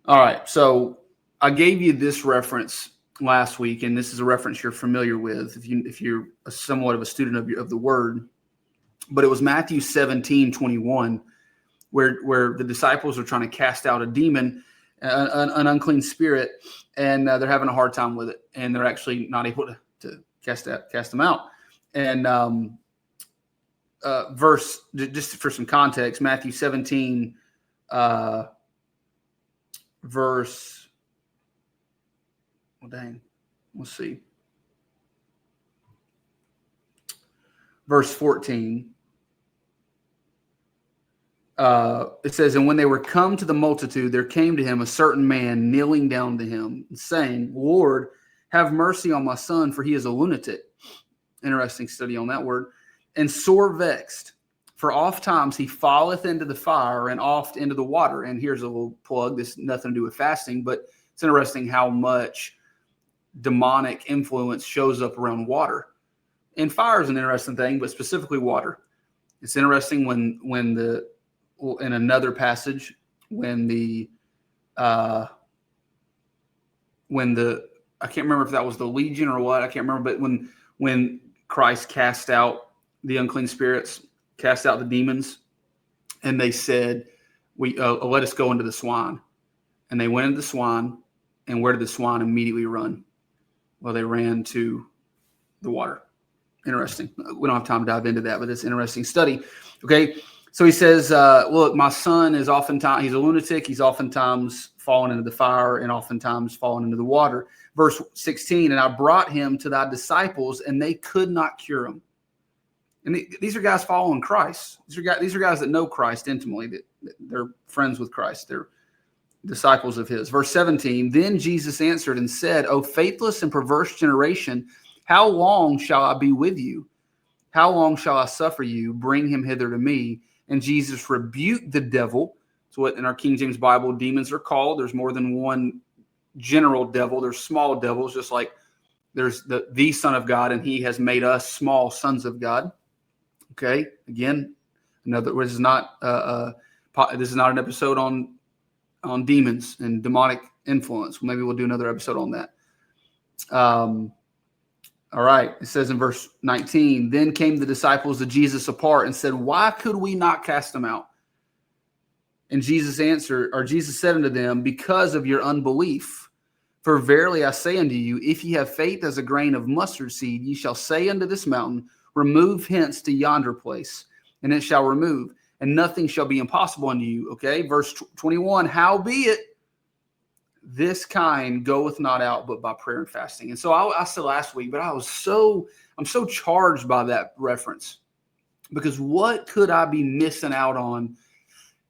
All right. So I gave you this reference last week, and this is a reference you're familiar with if you're somewhat of a student of the word. But it was Matthew 17:21, where the disciples are trying to cast out a demon, an unclean spirit, and they're having a hard time with it, and they're actually not able to cast them out. And verse, just for some context, Matthew 17, verse, well, dang, let's see, verse 14. It says, and when they were come to the multitude, there came to him a certain man kneeling down to him, and saying, Lord, have mercy on my son, for he is a lunatic. Interesting study on that word. And sore vexed, for oft times he falleth into the fire and oft into the water. And here's a little plug. This has nothing to do with fasting, but it's interesting how much demonic influence shows up around water. And fire is an interesting thing, but specifically water. It's interesting when in another passage, when I can't remember if that was the legion or what, I can't remember, but when Christ cast out the unclean spirits, cast out the demons, and they said, let us go into the swine. And they went into the swine, and where did the swine immediately run? Well, they ran to the water. Interesting. We don't have time to dive into that, but it's an interesting study. Okay. So he says, look, my son is oftentimes, he's a lunatic. He's oftentimes fallen into the fire and oftentimes fallen into the water. Verse 16, and I brought him to thy disciples, and they could not cure him. And these are guys following Christ. These are guys that know Christ intimately, that they're friends with Christ. They're disciples of his. Verse 17, then Jesus answered and said, O faithless and perverse generation, how long shall I be with you? How long shall I suffer you? Bring him hither to me. And Jesus rebuked the devil. That's what in our King James Bible demons are called. There's more than one general devil. There's small devils, just like there's the Son of God, and he has made us small sons of God. Okay, again, this is not an episode on demons and demonic influence. Maybe we'll do another episode on that. All right. It says in verse 19, then came the disciples of Jesus apart and said, why could we not cast them out? And Jesus said unto them, because of your unbelief. For verily I say unto you, if ye have faith as a grain of mustard seed, ye shall say unto this mountain, remove hence to yonder place, and it shall remove, and nothing shall be impossible unto you. Okay. Verse 21, howbeit, this kind goeth not out but by prayer and fasting. And so I said last week, but I'm so charged by that reference, because what could I be missing out on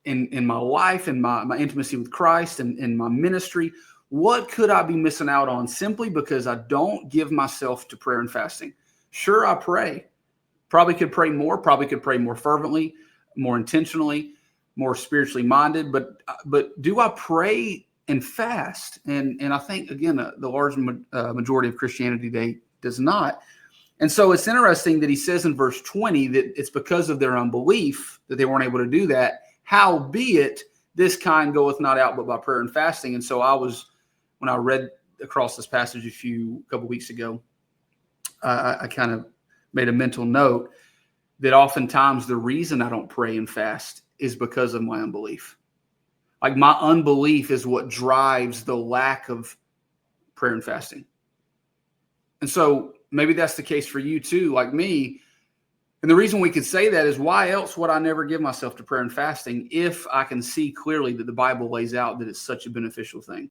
in my life and my intimacy with Christ and in my ministry? What could I be missing out on simply because I don't give myself to prayer and fasting? Sure, I pray. Probably could pray more fervently, more intentionally, more spiritually minded. But do I pray and fast? And I think, again, the large majority of Christianity today does not. And so it's interesting that he says in verse 20 that it's because of their unbelief that they weren't able to do that. Howbeit, this kind goeth not out but by prayer and fasting. And so when I read across this passage a couple weeks ago, I kind of made a mental note that oftentimes the reason I don't pray and fast is because of my unbelief. Like, my unbelief is what drives the lack of prayer and fasting. And so maybe that's the case for you too, like me. And the reason we could say that is, why else would I never give myself to prayer and fasting if I can see clearly that the Bible lays out that it's such a beneficial thing?